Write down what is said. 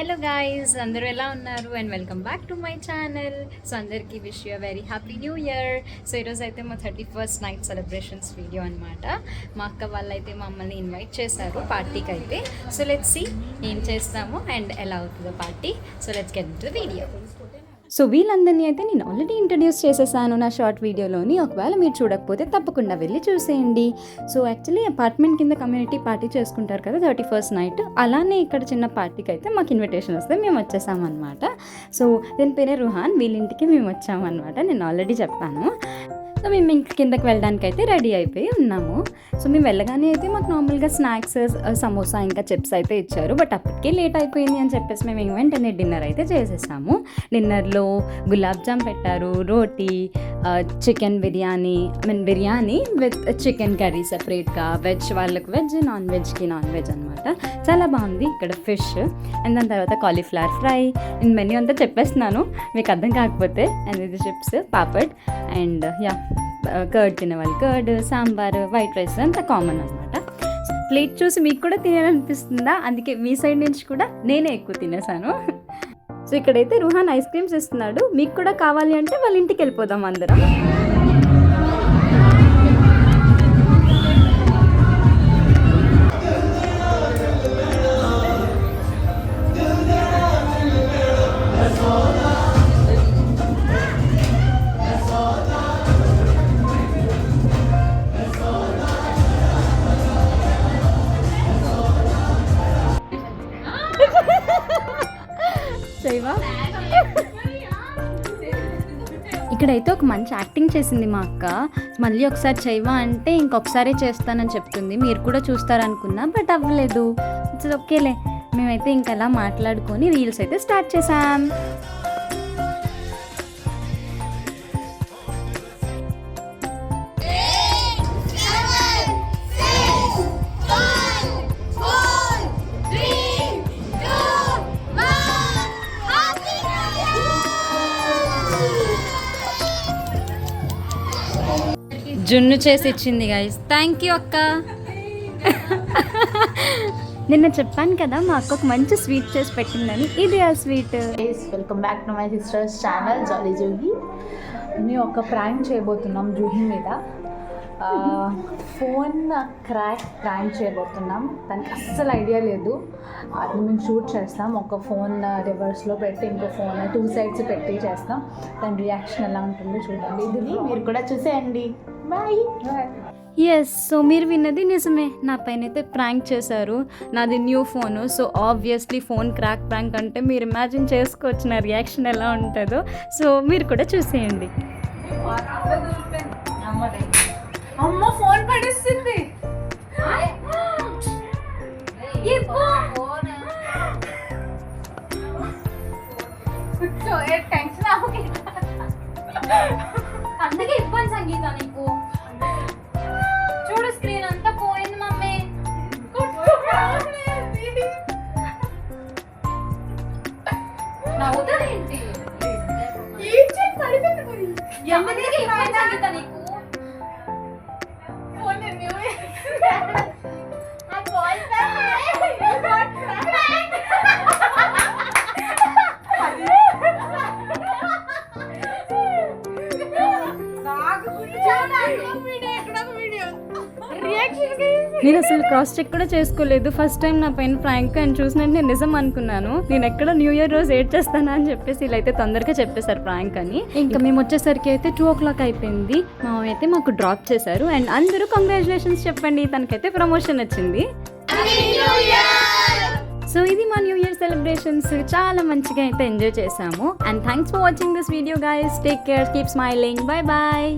Hello guys, అందరూ ఎలా ఉన్నారు and welcome back to my channel. So అందరికీ wish you very happy new year. So ఈరోజు అయితే మా 31st నైట్ సెలబ్రేషన్స్ వీడియో అనమాట. మా అక్క వాళ్ళు అయితే మమ్మల్ని ఇన్వైట్ చేశారు పార్టీకి అయితే. సో లెట్స్ సీ ఏం చేస్తాము అండ్ ఎలా అవుతుందో party. So let's get into the video. So వీళ్ళందరినీ అయితే నేను ఆల్రెడీ ఇంట్రడ్యూస్ చేసేసాను నా షార్ట్ వీడియోలోని. ఒకవేళ మీరు చూడకపోతే తప్పకుండా వెళ్ళి చూసేయండి. సో యాక్చువల్లీ అపార్ట్మెంట్ కింద కమ్యూనిటీ పార్టీ చేసుకుంటారు కదా 31st నైట్, అలానే ఇక్కడ చిన్న పార్టీకి అయితే మాకు ఇన్విటేషన్ వస్తే మేము వచ్చేసామన్నమాట. సో దీని పేరే రుహాన్. వీళ్ళింటికి మేము వచ్చామన్నమాట, నేను ఆల్రెడీ చెప్పాను. సో మేము ఇంక కిందకి వెళ్ళడానికి అయితే రెడీ అయిపోయి ఉన్నాము. సో మేము వెళ్ళగానే అయితే మాకు నార్మల్గా స్నాక్స్, సమోసా ఇంకా చిప్స్ అయితే ఇచ్చారు. బట్ అప్పటికే లేట్ అయిపోయింది అని చెప్పేసి మేము వెంటనే డిన్నర్ అయితే చేసేసాము. డిన్నర్లో గులాబ్ జామ్ పెట్టారు, రోటీ, chicken biryani, biryani with chicken curry సెపరేట్గా, వెజ్ వాళ్ళకి వెజ్, నాన్ వెజ్కి నాన్ వెజ్ అనమాట. చాలా బాగుంది. ఇక్కడ ఫిష్ అండ్ దాని తర్వాత కాలీఫ్లవర్ ఫ్రై. నేను మెన్యూ అంతా చెప్పేస్తున్నాను మీకు అర్థం కాకపోతే. అండ్ ఇది చిప్స్, పాపడ్ అండ్ కర్డ్ తినేవాళ్ళు కర్డ్, సాంబార్, వైట్ రైస్ అంతా కామన్ అనమాట. ప్లేట్ చూసి మీకు కూడా తినాలనిపిస్తుందా? అందుకే మీ సైడ్ నుంచి కూడా నేనే ఎక్కువ తినేసాను. సో ఇక్కడైతే రుహాన్ ఐస్ క్రీమ్స్ ఇస్తున్నాడు. మీకు కూడా కావాలి అంటే వాళ్ళ ఇంటికి వెళ్ళిపోదాం అందరం. ఇక్కడైతే ఒక మంచి యాక్టింగ్ చేసింది మా అక్క. మళ్ళీ ఒకసారి చేయవా అంటే ఇంకొకసారి చేస్తానని చెప్తుంది. మీరు కూడా చూస్తారనుకున్నా బట్ అవ్వలేదు. ఇట్స్ ఓకేలే. మేమైతే ఇంకలా మాట్లాడుకొని రీల్స్ అయితే స్టార్ట్ చేసాం. జున్ను చేసి ఇచ్చింది గైస్. థ్యాంక్ యూ అక్క. నిన్న చెప్పాను కదా మా అక్క ఒక మంచి స్వీట్ చేసి పెట్టిందని. ఇది ఆ sweet. Welcome back to my sisters channel Jolly Juhi. మేము ఒక ప్రాంక్ చేయబోతున్నాం జూహీ మీద. ఫోన్ ప్రాంక్ చేయబోతున్నాం. దానికి అస్సలు ఐడియా లేదు. అది మేము షూట్ చేస్తాం. ఒక ఫోన్ రివర్స్లో పెట్టి ఇంకో ఫోన్ 2 sides పెట్టి చేస్తాం. దాని రియాక్షన్ ఎలా ఉంటుందో చూడండి. ఇది మీరు కూడా చూసేయండి. బాయ్. ఎస్, సో మీరు విన్నది నిజమే. నా పైన అయితే ప్రాంక్ చేశారు. నాది new phone. So obviously phone crack prank అంటే మీరు ఇమాజిన్ చేసుకోవచ్చు నా రియాక్షన్ ఎలా ఉంటుందో. సో మీరు కూడా చూసేయండి. అమ్మ ఫోన్ పడేస్తుంది. అందుకే ఇబ్బంది సంగీత నీకు. చూడు స్క్రీన్ అంతా పోయింది మమ్మీ. నవ్వుతారేంటి? అందుకే ఇబ్బంది సంగీత నీకు. నేను అసలు క్రాస్ చెక్ కూడా చేసుకోలేదు. ఫస్ట్ టైం నా పైన ప్రాంక్ అని చూసినట్టు నేను నిజం అనుకున్నాను. నేను ఎక్కడ న్యూ ఇయర్ రోజు ఏడ్ చేస్తానా అని చెప్పేసి వీళ్ళైతే తొందరగా చెప్పేశారు ప్రాంక్ అని. ఇంకా మేము వచ్చేసరికి అయితే 2 o'clock అయిపోయింది. మా అయితే మాకు డ్రాప్ చేశారు. అండ్ అందరూ కంగ్రాచులేషన్స్ చెప్పండి, తనకైతే ప్రమోషన్ వచ్చింది. సో ఇది మా న్యూ ఇయర్ సెలబ్రేషన్స్. చాలా మంచిగా అయితే ఎంజాయ్ చేసాము. And thanks for watching this video guys. Take care, keep smiling. Bye bye.